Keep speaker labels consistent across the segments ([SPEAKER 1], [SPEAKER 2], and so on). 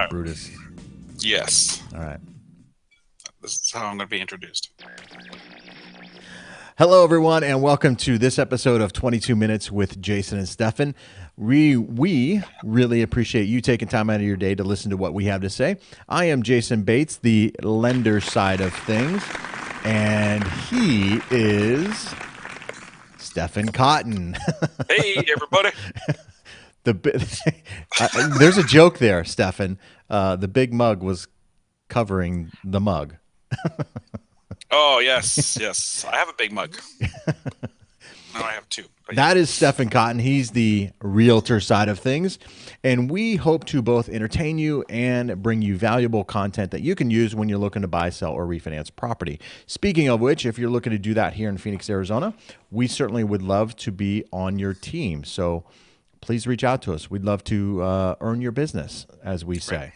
[SPEAKER 1] Brutus?
[SPEAKER 2] Yes.
[SPEAKER 1] All right.
[SPEAKER 2] This is how I'm going to be introduced.
[SPEAKER 1] Hello, everyone, and welcome to this episode of 22 Minutes with Jason and Stefan. We really appreciate you taking time out of your day to listen to what we have to say. I am Jason Bates, the lender side of things, and he is Stefan Cotton.
[SPEAKER 2] Hey, everybody.
[SPEAKER 1] There's a joke there, Stefan. The big mug was covering the mug.
[SPEAKER 2] Oh, yes. I have a big mug. Now I have two.
[SPEAKER 1] That is Stefan Cotton. He's the realtor side of things. And we hope to both entertain you and bring you valuable content that you can use when you're looking to buy, sell, or refinance property. Speaking of which, if you're looking to do that here in Phoenix, Arizona, we certainly would love to be on your team. So please reach out to us. We'd love to earn your business, as we say. Right.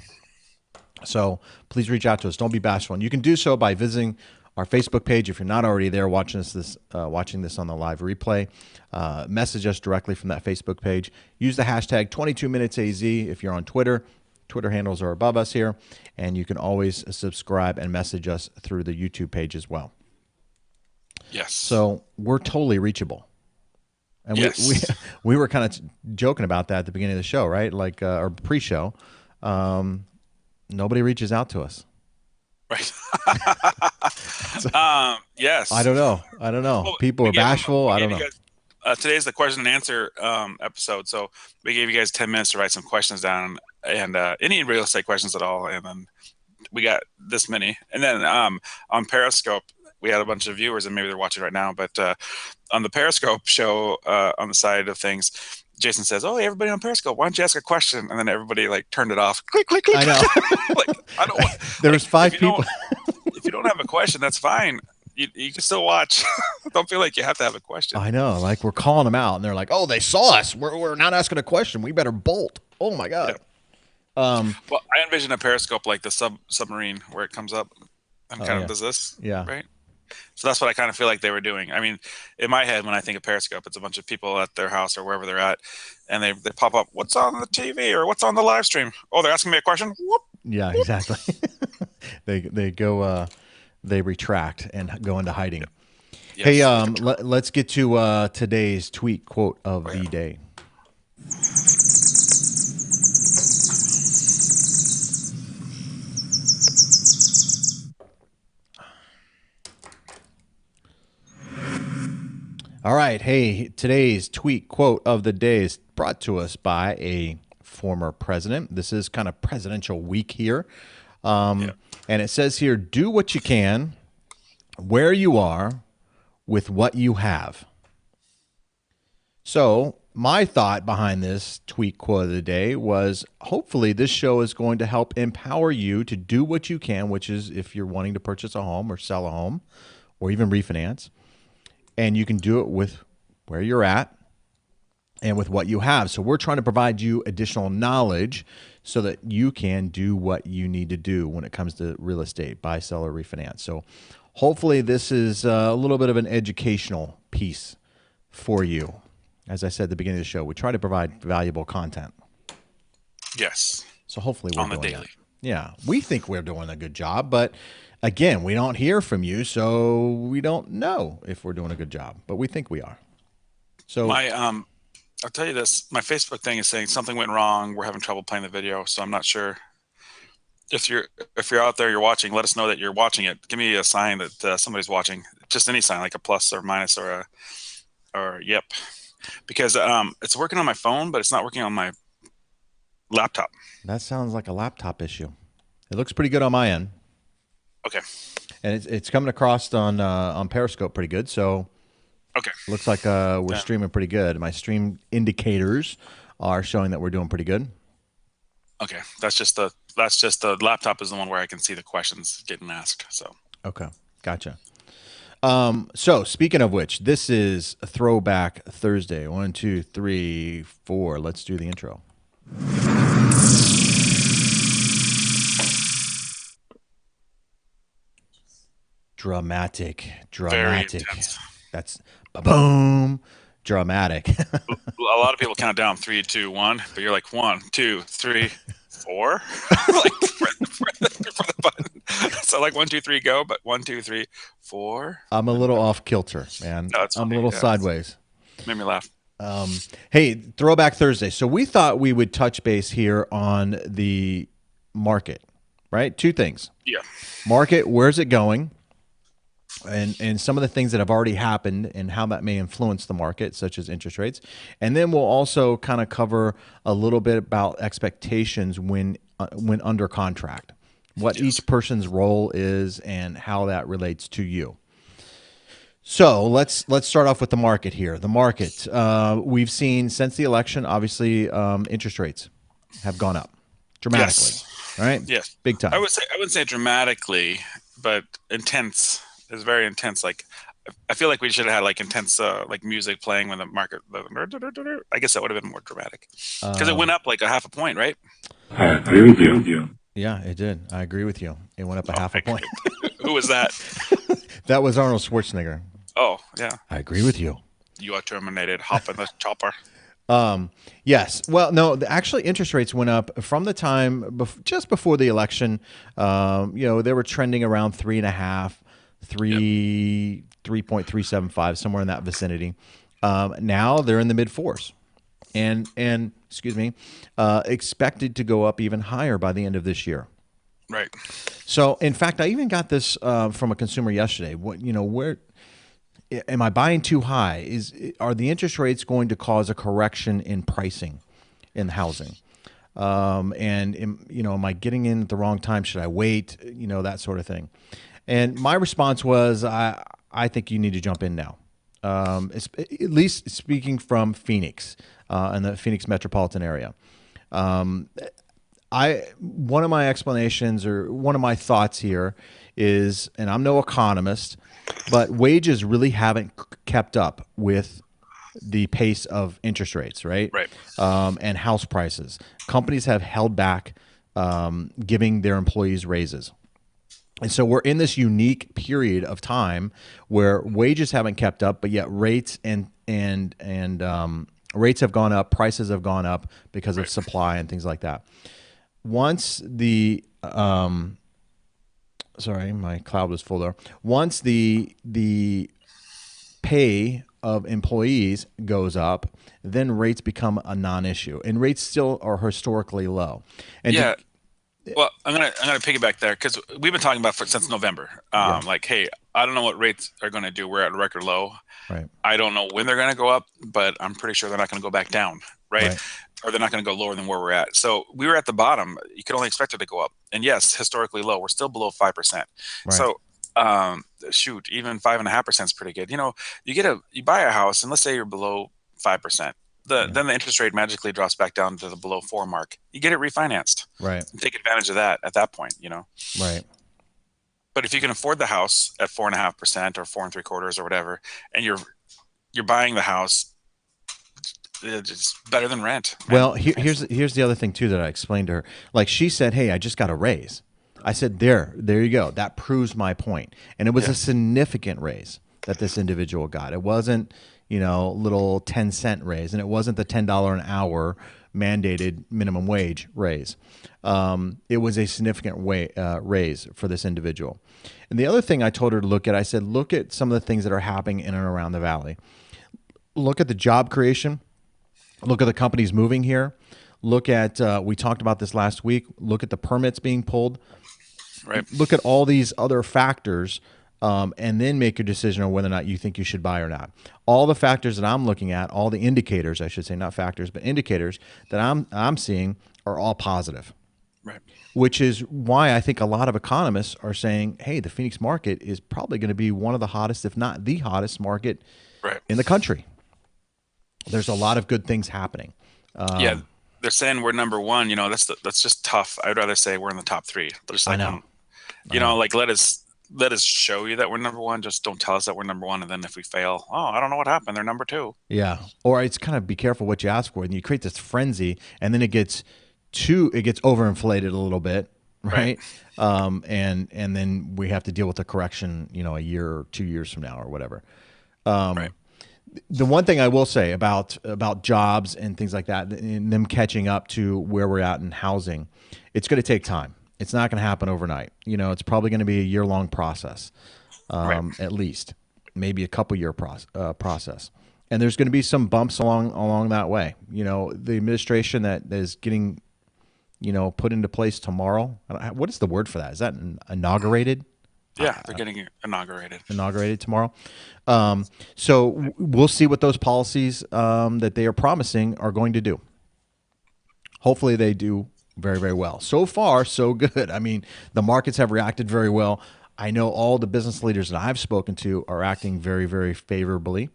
[SPEAKER 1] So please reach out to us. Don't be bashful. And you can do so by visiting our Facebook page. If you're not already there watching this on the live replay, message us directly from that Facebook page. Use the hashtag 22minutesaz if you're on Twitter. Twitter handles are above us here. And you can always subscribe and message us through the YouTube page as well.
[SPEAKER 2] Yes.
[SPEAKER 1] So we're totally reachable. And
[SPEAKER 2] yes.
[SPEAKER 1] we were kind of joking about that at the beginning of the show, right? Like our pre-show. Nobody reaches out to us.
[SPEAKER 2] Right. Yes.
[SPEAKER 1] I don't know. Well, people are bashful. I don't know.
[SPEAKER 2] Today's the question and answer episode. So we gave you guys 10 minutes to write some questions down, and any real estate questions at all. And then we got this many. And then on Periscope, we had a bunch of viewers, and maybe they're watching right now. But on the Periscope show, on the side of things, Jason says, "Oh, hey, everybody on Periscope, why don't you ask a question?" And then everybody turned it off. Click, click, click.
[SPEAKER 1] I know.
[SPEAKER 2] I don't want.
[SPEAKER 1] There was 5 people.
[SPEAKER 2] If you don't have a question, that's fine. You can still watch. Don't feel like you have to have a question.
[SPEAKER 1] I know. Like we're calling them out, and they're like, "Oh, they saw us. We're not asking a question. We better bolt." Oh my god.
[SPEAKER 2] Yeah. Well, I envision a Periscope like the submarine where it comes up and of does this.
[SPEAKER 1] Yeah.
[SPEAKER 2] Right. So that's what I kind of feel like they were doing. I mean, in my head, when I think of Periscope, it's a bunch of people at their house or wherever they're at, and they pop up, "What's on the TV?" or "What's on the live stream?" "Oh, they're asking me a question." Whoop.
[SPEAKER 1] Yeah, exactly. They go, they retract and go into hiding. Yes. Hey, let's get to today's tweet quote of the day. All right. Hey, today's tweet quote of the day is brought to us by a former president. This is kind of presidential week here. And it says here, "Do what you can, where you are, with what you have." So my thought behind this tweet quote of the day was, hopefully this show is going to help empower you to do what you can, which is if you're wanting to purchase a home or sell a home or even refinance. And you can do it with where you're at and with what you have. So we're trying to provide you additional knowledge so that you can do what you need to do when it comes to real estate, buy, sell, or refinance. So hopefully this is a little bit of an educational piece for you. As I said at the beginning of the show, we try to provide valuable content.
[SPEAKER 2] Yes.
[SPEAKER 1] So hopefully we're
[SPEAKER 2] on the
[SPEAKER 1] doing
[SPEAKER 2] daily.
[SPEAKER 1] That. Yeah, we think we're doing a good job, but again, we don't hear from you, so we don't know if we're doing a good job, but we think we are. So
[SPEAKER 2] I'll tell you this, my Facebook thing is saying something went wrong. We're having trouble playing the video, so I'm not sure. If you're out there, you're watching, let us know that you're watching it. Give me a sign that somebody's watching. Just any sign, like a plus or minus or yep. Because it's working on my phone, but it's not working on my laptop.
[SPEAKER 1] That sounds like a laptop issue. It looks pretty good on my end.
[SPEAKER 2] Okay.
[SPEAKER 1] And it's coming across on Periscope pretty good. So
[SPEAKER 2] okay.
[SPEAKER 1] Looks like we're streaming pretty good. My stream indicators are showing that we're doing pretty good.
[SPEAKER 2] Okay. That's just the laptop is the one where I can see the questions getting asked. So
[SPEAKER 1] okay. Gotcha. So speaking of which, this is a Throwback Thursday. 1, 2, 3, 4. Let's do the intro. Dramatic. That's boom. Dramatic.
[SPEAKER 2] A lot of people count down 3, 2, 1, but you're like 1, 2, 3. 4, like for the button. So like 1, 2, 3, go, but 1, 2, 3, 4.
[SPEAKER 1] I'm a little off kilter, man.
[SPEAKER 2] No, it's
[SPEAKER 1] I'm a
[SPEAKER 2] funny.
[SPEAKER 1] little
[SPEAKER 2] Yeah,
[SPEAKER 1] sideways.
[SPEAKER 2] made me laugh.
[SPEAKER 1] Hey, Throwback Thursday. So we thought we would touch base here on the market, right? Two things.
[SPEAKER 2] Yeah.
[SPEAKER 1] Market, where's it going? And some of the things that have already happened and how that may influence the market, such as interest rates. And then we'll also kind of cover a little bit about expectations when under contract, what
[SPEAKER 2] Yes.
[SPEAKER 1] each person's role is and how that relates to you. So let's start off with the market here. The market, we've seen since the election, obviously, interest rates have gone up dramatically,
[SPEAKER 2] Yes.
[SPEAKER 1] right?
[SPEAKER 2] Yes.
[SPEAKER 1] Big
[SPEAKER 2] I
[SPEAKER 1] time.
[SPEAKER 2] would say I wouldn't say dramatically, but intense. It's very intense. Like I feel like we should have had like intense like music playing when the market. I guess that would have been more dramatic because it went up like a half a point, right?
[SPEAKER 3] I agree with you.
[SPEAKER 1] Yeah, it did. I agree with you. It went up a
[SPEAKER 2] Oh,
[SPEAKER 1] half a point.
[SPEAKER 2] who was that?
[SPEAKER 1] That was Arnold Schwarzenegger.
[SPEAKER 2] Oh, yeah.
[SPEAKER 1] I agree with you.
[SPEAKER 2] You are terminated. Hop in the chopper.
[SPEAKER 1] Yes. Well, no, actually, interest rates went up from the time just before the election. They were trending around 3.5,
[SPEAKER 2] Yep.
[SPEAKER 1] 3.375, somewhere in that vicinity. Now they're in the mid fours, and excuse me, expected to go up even higher by the end of this year.
[SPEAKER 2] Right.
[SPEAKER 1] So, in fact, I even got this from a consumer yesterday. Where am I buying too high? Are the interest rates going to cause a correction in pricing in housing? Am I getting in at the wrong time? Should I wait? That sort of thing. And my response was, I think you need to jump in now. At least speaking from Phoenix and the Phoenix metropolitan area. One of my explanations or one of my thoughts here is, and I'm no economist, but wages really haven't kept up with the pace of interest rates, right?
[SPEAKER 2] Right.
[SPEAKER 1] And house prices. Companies have held back giving their employees raises. And so we're in this unique period of time where wages haven't kept up, but yet rates and rates have gone up, prices have gone up because of
[SPEAKER 2] Right.
[SPEAKER 1] supply and things like that. Once the sorry, my cloud was full there. Once the pay of employees goes up, then rates become a non-issue, and rates still are historically low. And
[SPEAKER 2] Yeah. Well, I'm gonna piggyback there because we've been talking about since November.
[SPEAKER 1] Yeah,
[SPEAKER 2] Like, hey, I don't know what rates are going to do. We're at a record low.
[SPEAKER 1] right,
[SPEAKER 2] I don't know when they're going to go up, but I'm pretty sure they're not going to go back down, right?
[SPEAKER 1] right,
[SPEAKER 2] Or they're not going to go lower than where we're at. So we were at the bottom. You could only expect it to go up. And yes, historically low. We're still below 5%.
[SPEAKER 1] right.
[SPEAKER 2] So shoot, even 5.5% is pretty good. You buy a house, and let's say you're below 5%.
[SPEAKER 1] Yeah,
[SPEAKER 2] Then the interest rate magically drops back down to the below 4 mark. You get it refinanced
[SPEAKER 1] right,
[SPEAKER 2] and take advantage of that at that point.
[SPEAKER 1] right.
[SPEAKER 2] But if you can afford the house at 4.5% or 4.75 or whatever, and you're buying the house, it's better than rent, man.
[SPEAKER 1] Well, here's the other thing too that I explained to her. Like she said, "Hey, I just got a raise." I said, "There you go. That proves my point." And it was
[SPEAKER 2] Yeah.
[SPEAKER 1] a significant raise that this individual got. It wasn't, little 10-cent raise, and it wasn't the $10 an hour mandated minimum wage raise. It was a significant raise for this individual. And the other thing I told her to look at, I said, look at some of the things that are happening in and around the valley. Look at the job creation. Look at the companies moving here. Look at, we talked about this last week. Look at the permits being pulled.
[SPEAKER 2] Right.
[SPEAKER 1] Look at all these other factors, and then make your decision on whether or not you think you should buy or not. All the factors that I'm looking at, all the indicators, I should say, not factors, but indicators that I'm seeing are all positive,
[SPEAKER 2] Right.
[SPEAKER 1] which is why I think a lot of economists are saying, hey, the Phoenix market is probably going to be one of the hottest, if not the hottest market
[SPEAKER 2] Right.
[SPEAKER 1] in the country. There's a lot of good things happening.
[SPEAKER 2] Yeah. They're saying we're number one. That's just tough. I'd rather say we're in the top three. Just
[SPEAKER 1] I
[SPEAKER 2] like
[SPEAKER 1] know. I know.
[SPEAKER 2] like let us show you that we're number one. Just don't tell us that we're number one, and then if we fail, oh, I don't know what happened. They're number two.
[SPEAKER 1] Yeah. Or it's kind of be careful what you ask for. And you create this frenzy and then it gets overinflated a little bit.
[SPEAKER 2] Right.
[SPEAKER 1] Right. And then we have to deal with the correction, a year or 2 years from now or whatever.
[SPEAKER 2] Right.
[SPEAKER 1] The one thing I will say about jobs and things like that, and them catching up to where we're at in housing, it's going to take time. It's not going to happen overnight. It's probably going to be a year-long process,
[SPEAKER 2] Right.
[SPEAKER 1] at least, maybe a couple-year process. And there's going to be some bumps along that way. The administration that is getting, put into place tomorrow. What is the word for that? Is that inaugurated?
[SPEAKER 2] Yeah, they're getting inaugurated.
[SPEAKER 1] Inaugurated tomorrow. So we'll see what those policies that they are promising are going to do. Hopefully they do very, very well. So far, so good. I mean, the markets have reacted very well. I know all the business leaders that I've spoken to are acting very, very favorably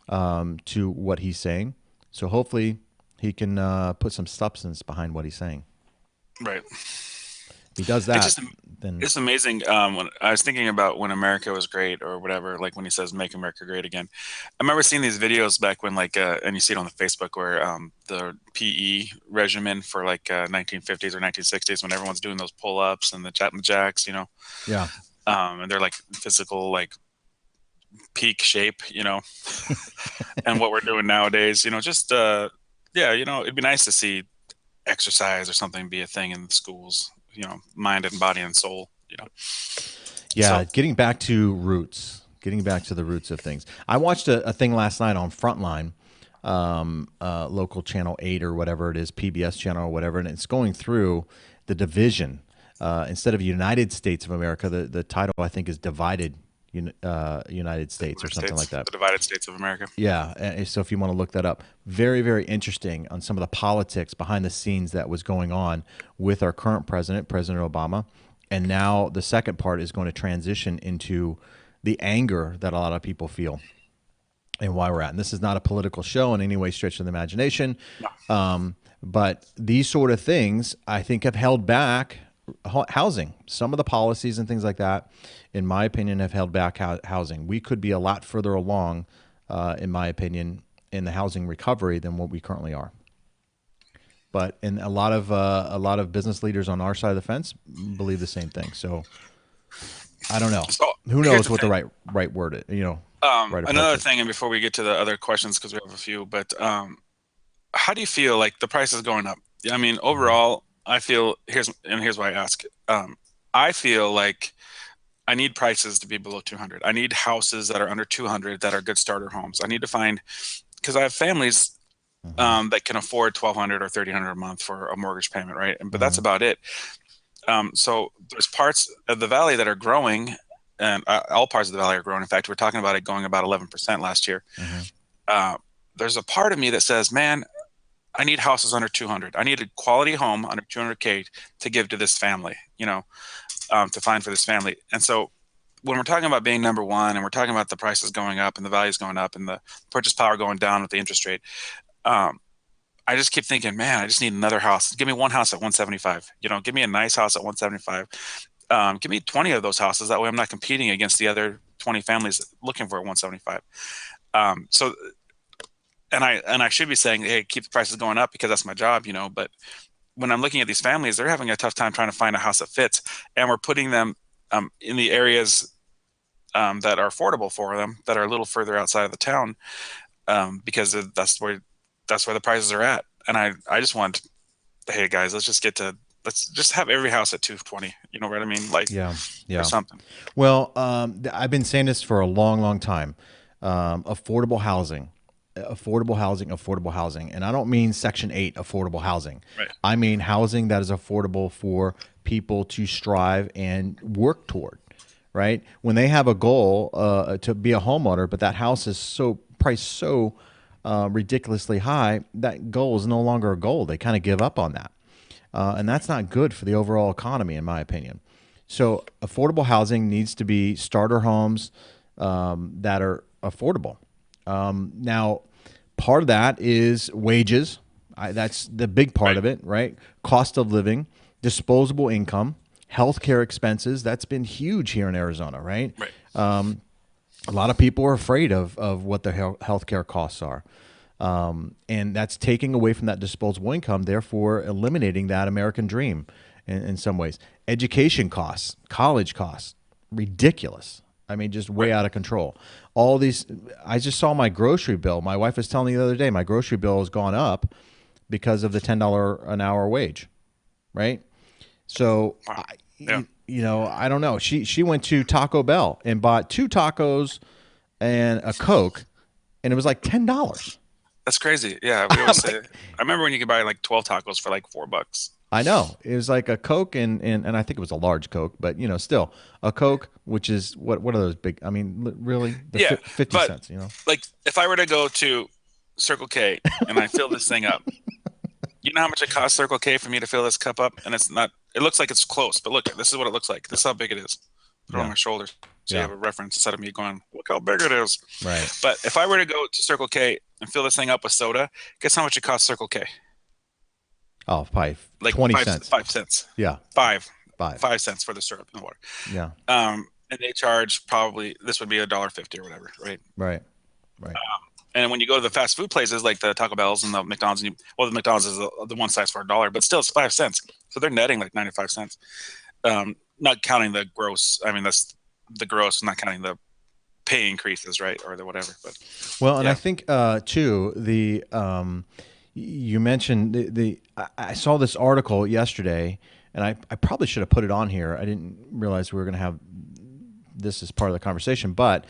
[SPEAKER 1] to what he's saying. So hopefully he can put some substance behind what he's saying.
[SPEAKER 2] Right.
[SPEAKER 1] If he does
[SPEAKER 2] It's
[SPEAKER 1] that,
[SPEAKER 2] just
[SPEAKER 1] then
[SPEAKER 2] it's amazing. When I was thinking about when America was great or whatever, like when he says "Make America Great Again," I remember seeing these videos back when, like, and you see it on the Facebook where the PE regimen for like 1950s or 1960s when everyone's doing those pull-ups and the jacks,
[SPEAKER 1] yeah.
[SPEAKER 2] and they're like physical, like peak shape, and what we're doing nowadays, just yeah, it'd be nice to see exercise or something be a thing in the schools, mind and body and soul,
[SPEAKER 1] Yeah,
[SPEAKER 2] so
[SPEAKER 1] getting back to roots, getting back to the roots of things. I watched a thing last night on Frontline, local channel 8 or whatever it is, PBS channel or whatever, and it's going through the division. Instead of United States of America, the title I think is Divided United States or something like that.
[SPEAKER 2] The divided states of America.
[SPEAKER 1] Yeah. So if you want to look that up, very, very interesting on some of the politics behind the scenes that was going on with our current president, President Obama. And now the second part is going to transition into the anger that a lot of people feel and why we're at. And this is not a political show in any way, stretch of the imagination. But these sort of things, I think, have held back housing. Some of the policies and things like that, in my opinion, have held back housing. We could be a lot further along, in my opinion, in the housing recovery than what we currently are. But and a lot of business leaders on our side of the fence believe the same thing. So I don't know.
[SPEAKER 2] So
[SPEAKER 1] Who
[SPEAKER 2] here's
[SPEAKER 1] knows
[SPEAKER 2] the
[SPEAKER 1] what the
[SPEAKER 2] thing.
[SPEAKER 1] right word is, right approach
[SPEAKER 2] Another
[SPEAKER 1] is.
[SPEAKER 2] thing, and before we get to the other questions, because we have a few, but how do you feel like the price is going up? I mean, overall, I feel here's why I ask. I feel like I need prices to be below 200. I need houses that are under 200 that are good starter homes. I need to find, because I have families
[SPEAKER 1] Mm-hmm.
[SPEAKER 2] that can afford 1,200 or 1,300 a month for a mortgage payment, right? But that's
[SPEAKER 1] Mm-hmm.
[SPEAKER 2] about it. So there's parts of the valley that are growing, and all parts of the valley are growing. In fact, we're talking about it going about 11% last year.
[SPEAKER 1] Mm-hmm.
[SPEAKER 2] Uh, there's a part of me that says, man, I need houses under 200. I need a quality home under 200K to give to this family, to find for this family. And so when we're talking about being number one and we're talking about the prices going up and the values going up and the purchase power going down with the interest rate, um, I just keep thinking, man, I just need another house. Give me one house at 175. Give me a nice house at 175. Give me 20 of those houses. That way I'm not competing against the other 20 families looking for a 175. So, and I should be saying, hey, keep the prices going up because that's my job, but when I'm looking at these families, they're having a tough time trying to find a house that fits. And we're putting them in the areas that are affordable for them, that are a little further outside of the town, because that's where the prices are at. And I just want, hey guys, let's just have every house at 220. You know what I mean? Like,
[SPEAKER 1] Yeah.
[SPEAKER 2] or
[SPEAKER 1] Yeah.
[SPEAKER 2] something.
[SPEAKER 1] Well, I've been saying this for a long, long time. Affordable housing, affordable housing, affordable housing. And I don't mean Section 8 affordable housing.
[SPEAKER 2] Right.
[SPEAKER 1] I mean housing that is affordable for people to strive and work toward, right? When they have a goal to be a homeowner, but that house is so priced so ridiculously high, that goal is no longer a goal. They kind of give up on that. And that's not good for the overall economy, in my opinion. So, affordable housing needs to be starter homes that are affordable. Now, part of that is wages. That's the big part
[SPEAKER 2] Right.
[SPEAKER 1] of it, right? Cost of living, disposable income, healthcare expenses. That's been huge here in Arizona, right?
[SPEAKER 2] Right.
[SPEAKER 1] A lot of people are afraid of what their healthcare costs are. And that's taking away from that disposable income, therefore eliminating that American dream in some ways. Education costs, college costs, ridiculous. I mean, just way out of control. All these, I just saw my grocery bill. My wife was telling me the other day, my grocery bill has gone up because of the $10 an hour wage, right? So,
[SPEAKER 2] Wow. Yeah.
[SPEAKER 1] I don't know. She went to Taco Bell and bought 2 tacos and a Coke, and it was like $10.
[SPEAKER 2] That's crazy. Yeah. We always say, I remember when you could buy like 12 tacos for like $4.
[SPEAKER 1] I know. It was like a Coke and I think it was a large Coke, but still a Coke, which is what are those big? I mean, really, the
[SPEAKER 2] Yeah.
[SPEAKER 1] 50
[SPEAKER 2] But
[SPEAKER 1] cents,
[SPEAKER 2] like if I were to go to Circle K and I fill this thing up, you know how much it costs Circle K for me to fill this cup up? And it's not, it looks like it's close, but look, this is what it looks like. This is how big it is. Put it on
[SPEAKER 1] Yeah.
[SPEAKER 2] my shoulders. So you
[SPEAKER 1] Yeah.
[SPEAKER 2] have a reference instead of me going, look how big it is.
[SPEAKER 1] Right.
[SPEAKER 2] But if I were to go to Circle K and fill this thing up with soda, guess how much it costs Circle K?
[SPEAKER 1] Oh, probably
[SPEAKER 2] Like
[SPEAKER 1] 20
[SPEAKER 2] five,
[SPEAKER 1] cents.
[SPEAKER 2] 5 cents.
[SPEAKER 1] Yeah.
[SPEAKER 2] Five.
[SPEAKER 1] 5.
[SPEAKER 2] 5 cents for the syrup and the water.
[SPEAKER 1] Yeah.
[SPEAKER 2] And they charge probably, this would be $1.50 or whatever, right?
[SPEAKER 1] Right. Right.
[SPEAKER 2] And when you go to the fast food places like the Taco Bells and the McDonald's, the McDonald's is the one size for $1, but still it's 5 cents. So they're netting like 95 cents. Not counting the gross. I mean, that's the gross, not counting the pay increases, right, or the whatever. But
[SPEAKER 1] Well, and
[SPEAKER 2] yeah.
[SPEAKER 1] I think too you mentioned I saw this article yesterday, and I probably should have put it on here. I didn't realize we were going to have this as part of the conversation, but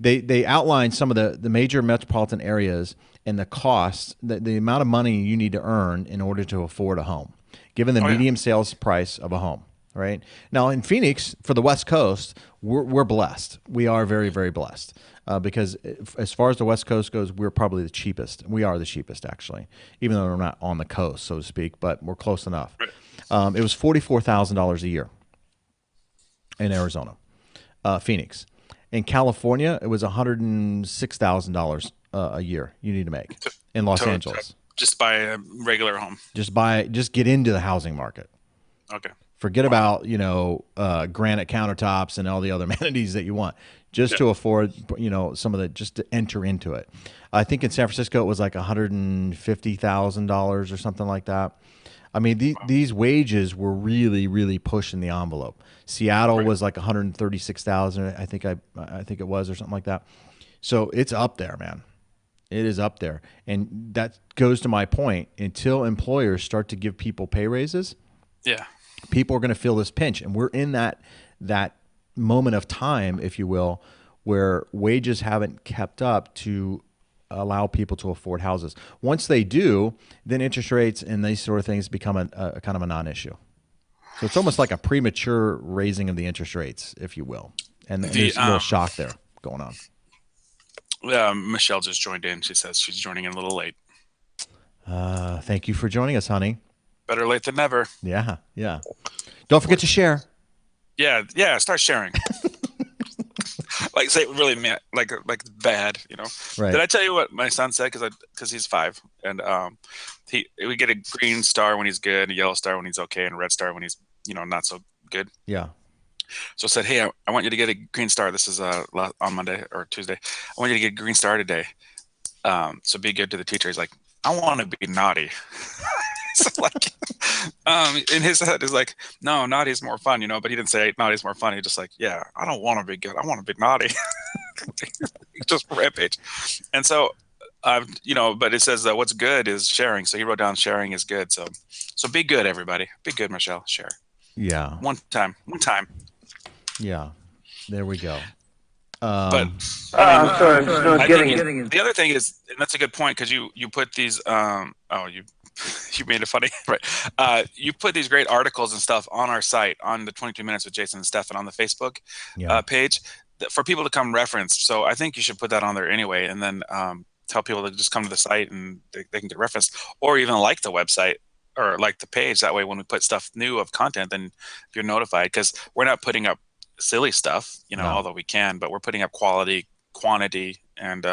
[SPEAKER 1] they outlined some of the major metropolitan areas and the cost, the amount of money you need to earn in order to afford a home, given the
[SPEAKER 2] Oh, yeah.
[SPEAKER 1] medium sales price of a home. Right now in Phoenix, for the West Coast, we're blessed. We are very, very blessed because as far as the West Coast goes, we're probably the cheapest. We are the cheapest, actually, even though we're not on the coast, so to speak, but we're close enough. It was $44,000 a year in Arizona, Phoenix. In California, it was $106,000 a year you need to make in Los Angeles.
[SPEAKER 2] Just buy a regular home.
[SPEAKER 1] Just get into the housing market.
[SPEAKER 2] Okay.
[SPEAKER 1] Forget about granite countertops and all the other amenities that you want, just to afford some of the, just to enter into it. I think in San Francisco it was like $150,000 or something like that. I mean, these wages were really, really pushing the envelope. Seattle was like 136,000. I think it was, or something like that. So it's up there, man. It is up there, and that goes to my point. Until employers start to give people pay raises,
[SPEAKER 2] Yeah.
[SPEAKER 1] people are going to feel this pinch, and we're in that moment of time, if you will, where wages haven't kept up to allow people to afford houses. Once they do, then interest rates and these sort of things become a kind of a non-issue. So it's almost like a premature raising of the interest rates, if you will, and there's a little shock there going on.
[SPEAKER 2] Michelle just joined in. She says she's joining in a little late.
[SPEAKER 1] Thank you for joining us, honey.
[SPEAKER 2] Better late than never.
[SPEAKER 1] Yeah. Don't forget to share.
[SPEAKER 2] Yeah. Start sharing. Like say really like bad,
[SPEAKER 1] Right.
[SPEAKER 2] Did I tell you what my son said? Because he's 5, and we get a green star when he's good, a yellow star when he's okay, and a red star when he's not so good.
[SPEAKER 1] Yeah.
[SPEAKER 2] So I said, hey, I want you to get a green star. This is on Monday or Tuesday. I want you to get a green star today. So be good to the teacher. He's like, I want to be naughty. So like, in his head is like, no, naughty is more fun, but he didn't say naughty is more fun. He just like, yeah, I don't want to be good. I want to be naughty. Just rampage. And so, but it says what's good is sharing. So he wrote down sharing is good. So be good, everybody. Be good, Michelle. Share.
[SPEAKER 1] Yeah.
[SPEAKER 2] One time.
[SPEAKER 1] Yeah. There we go.
[SPEAKER 2] But
[SPEAKER 3] I'm sorry, I'm just not getting it.
[SPEAKER 2] the other thing is, and that's a good point, because you put these you made it funny, right? You put these great articles and stuff on our site, on the 22 Minutes with Jayson and Stefan on the Facebook page, for people to come reference. So I think you should put that on there anyway, and then tell people to just come to the site and they can get referenced, or even like the website or like the page. That way when we put stuff new of content, then you're notified, because we're not putting up silly stuff, although we can, but we're putting up quality, quantity, and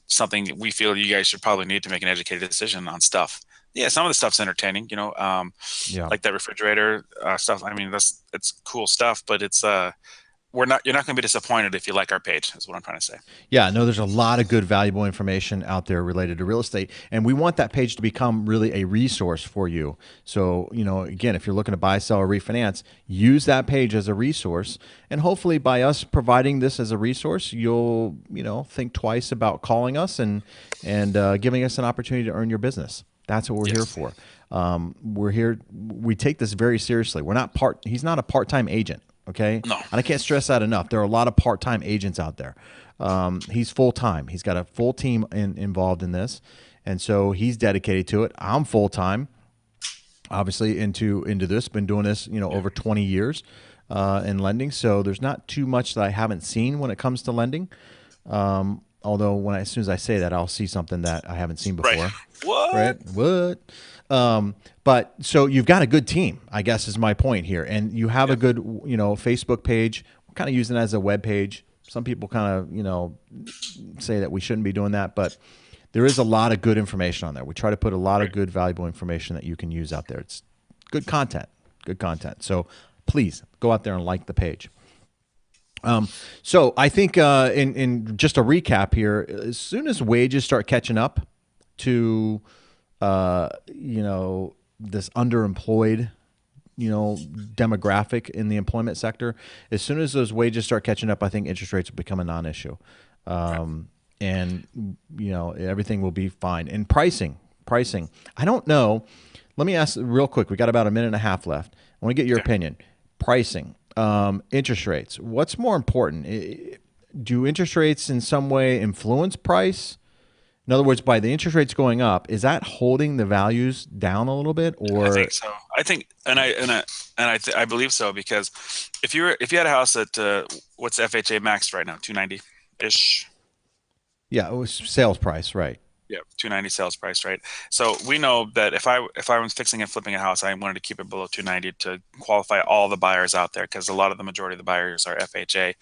[SPEAKER 2] something we feel you guys should probably need to make an educated decision on stuff. Yeah, some of the stuff's entertaining, like that refrigerator stuff. I mean, it's cool stuff, but it's you're not going to be disappointed if you like our page, is what I'm trying to say.
[SPEAKER 1] Yeah, no, there's a lot of good, valuable information out there related to real estate. And we want that page to become really a resource for you. So, again, if you're looking to buy, sell, or refinance, use that page as a resource. And hopefully by us providing this as a resource, you'll, think twice about calling us and giving us an opportunity to earn your business. That's what we're here for. We're here. We take this very seriously. He's not a part-time agent. Okay.
[SPEAKER 2] No.
[SPEAKER 1] And I can't stress that enough. There are a lot of part-time agents out there. He's full-time. He's got a full team involved in this. And so he's dedicated to it. I'm full-time, obviously, into this. Been doing this, over 20 years in lending. So there's not too much that I haven't seen when it comes to lending. Although as soon as I say that, I'll see something that I haven't seen before.
[SPEAKER 2] Right. What?
[SPEAKER 1] Right? What? But so you've got a good team, I guess is my point here. And you have a good, Facebook page. We're kind of using it as a web page. Some people kind of, say that we shouldn't be doing that, but there is a lot of good information on there. We try to put a lot of good, valuable information that you can use out there. It's good content. So please go out there and like the page. So I think in just a recap here, as soon as wages start catching up to this underemployed, demographic in the employment sector, as soon as those wages start catching up, I think interest rates will become a non-issue. And everything will be fine. And pricing, I don't know. Let me ask real quick. We got about a minute and a half left. I want to get your opinion. Pricing, interest rates. What's more important? Do interest rates in some way influence price? In other words, by the interest rates going up, is that holding the values down a little bit? Or
[SPEAKER 2] I think so. I think, I believe so, because if you had a house at what's FHA maxed right now, 290 ish.
[SPEAKER 1] Yeah, it was sales price, right?
[SPEAKER 2] Yeah, 290 sales price, right? So we know that if I was fixing and flipping a house, I wanted to keep it below 290 to qualify all the buyers out there, because the majority of the buyers are FHA.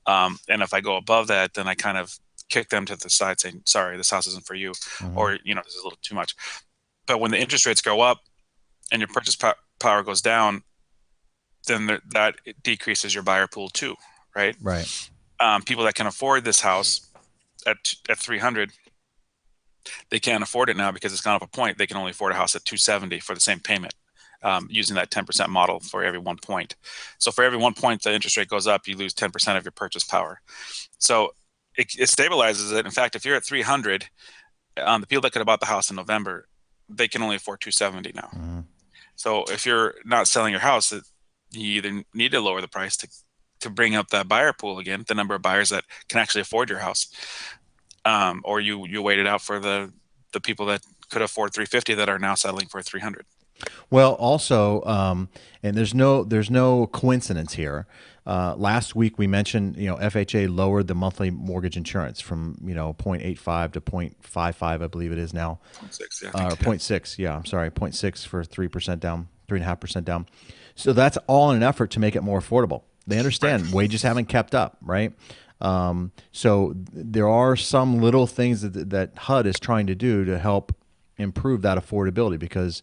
[SPEAKER 2] And if I go above that, then I kind of kick them to the side saying, sorry, this house isn't for you, or, this is a little too much. But when the interest rates go up and your purchase power goes down, then that decreases your buyer pool too, right?
[SPEAKER 1] Right.
[SPEAKER 2] People that can afford this house at 300, they can't afford it now because it's gone up a point. They can only afford a house at 270 for the same payment, using that 10% model for every 1 point. So for every 1 point the interest rate goes up, you lose 10% of your purchase power. So it stabilizes it. In fact, if you're at 300, the people that could have bought the house in November, they can only afford 270 now. So if you're not selling your house, you either need to lower the price to bring up that buyer pool again, the number of buyers that can actually afford your house, or you wait it out for the people that could afford 350 that are now settling for 300.
[SPEAKER 1] Well, also, and there's no coincidence here. Last week we mentioned, FHA lowered the monthly mortgage insurance from 0.85 to 0.55, I believe it is now.
[SPEAKER 2] 0.6, yeah.
[SPEAKER 1] 0.6, yeah. I'm sorry, 0.6 for 3% down, 3.5% down. So that's all in an effort to make it more affordable. They understand wages haven't kept up, right? So there are some little things that HUD is trying to do to help improve that affordability, because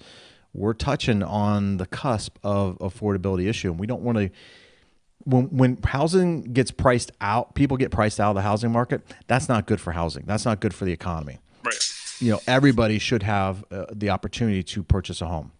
[SPEAKER 1] we're touching on the cusp of affordability issue, and we don't want to. When housing gets priced out, people get priced out of the housing market. That's not good for housing. That's not good for the economy.
[SPEAKER 2] Right.
[SPEAKER 1] Everybody should have the opportunity to purchase a home.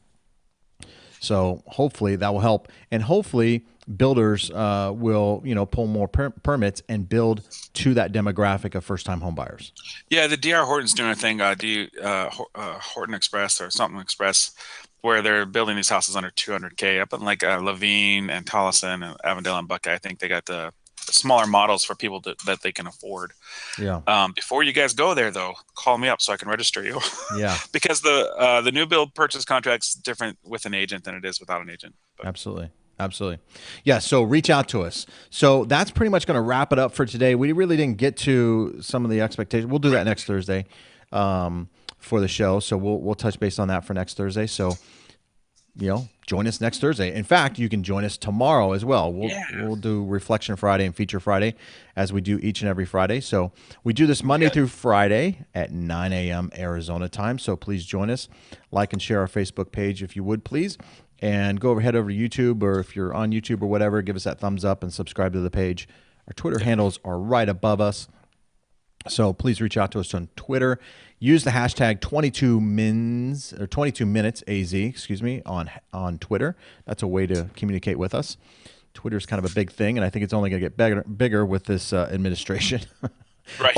[SPEAKER 1] So hopefully that will help, and hopefully builders will pull more permits and build to that demographic of first-time home buyers.
[SPEAKER 2] Yeah, the DR Horton's doing a thing, Horton Express or something Express, where they're building these houses under 200K up in like Levine and Tolleson and Avondale and Buckeye. I think they got the smaller models for people that they can afford.
[SPEAKER 1] Yeah.
[SPEAKER 2] Before you guys go there, though, call me up so I can register you.
[SPEAKER 1] Yeah.
[SPEAKER 2] Because the new build purchase contract's different with an agent than it is without an agent. But.
[SPEAKER 1] Absolutely. Yeah, so reach out to us. So that's pretty much going to wrap it up for today. We really didn't get to some of the expectations. We'll do that next Thursday for the show. So we'll touch base on that for next Thursday. So, join us next Thursday. In fact, you can join us tomorrow as well. We'll do Reflection Friday and Feature Friday, as we do each and every Friday. So we do this Monday through Friday at 9 a.m. Arizona time. So please join us. Like and share our Facebook page if you would, please. And head over to YouTube, or if you're on YouTube or whatever, give us that thumbs up and subscribe to the page. Our Twitter handles are right above us. So please reach out to us on Twitter. Use the hashtag 22mins or 22 minutes AZ, on Twitter. That's a way to communicate with us. Twitter is kind of a big thing, and I think it's only going to get bigger with this administration.
[SPEAKER 2] Right.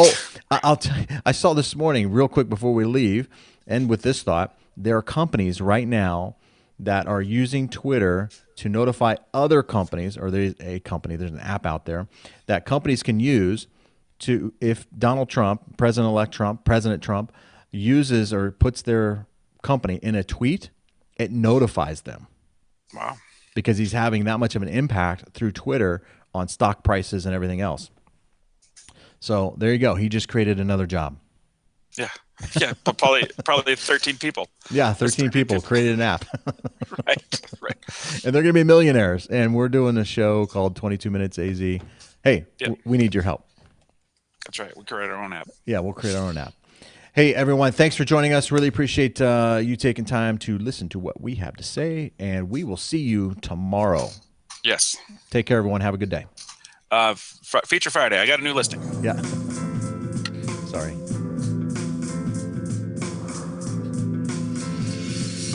[SPEAKER 1] I'll tell you, I saw this morning, real quick before we leave, and with this thought, there are companies right now that are using Twitter to notify other companies, or there's an app out there that companies can use to, if Donald Trump, President-elect Trump, President Trump, uses or puts their company in a tweet, it notifies them.
[SPEAKER 2] Wow.
[SPEAKER 1] Because he's having that much of an impact through Twitter on stock prices and everything else. So there you go. He just created another job.
[SPEAKER 2] Yeah. Yeah. But probably 13 people.
[SPEAKER 1] Yeah, 13 people created an app.
[SPEAKER 2] Right.
[SPEAKER 1] And they're going to be millionaires. And we're doing a show called 22 Minutes AZ. Hey, we need your help.
[SPEAKER 2] That's right. We create our own app.
[SPEAKER 1] Yeah, we'll create our own app. Hey, everyone, thanks for joining us. Really appreciate you taking time to listen to what we have to say. And we will see you tomorrow.
[SPEAKER 2] Yes.
[SPEAKER 1] Take care, everyone. Have a good day.
[SPEAKER 2] Feature Friday. I got a new listing.
[SPEAKER 1] Yeah. Sorry.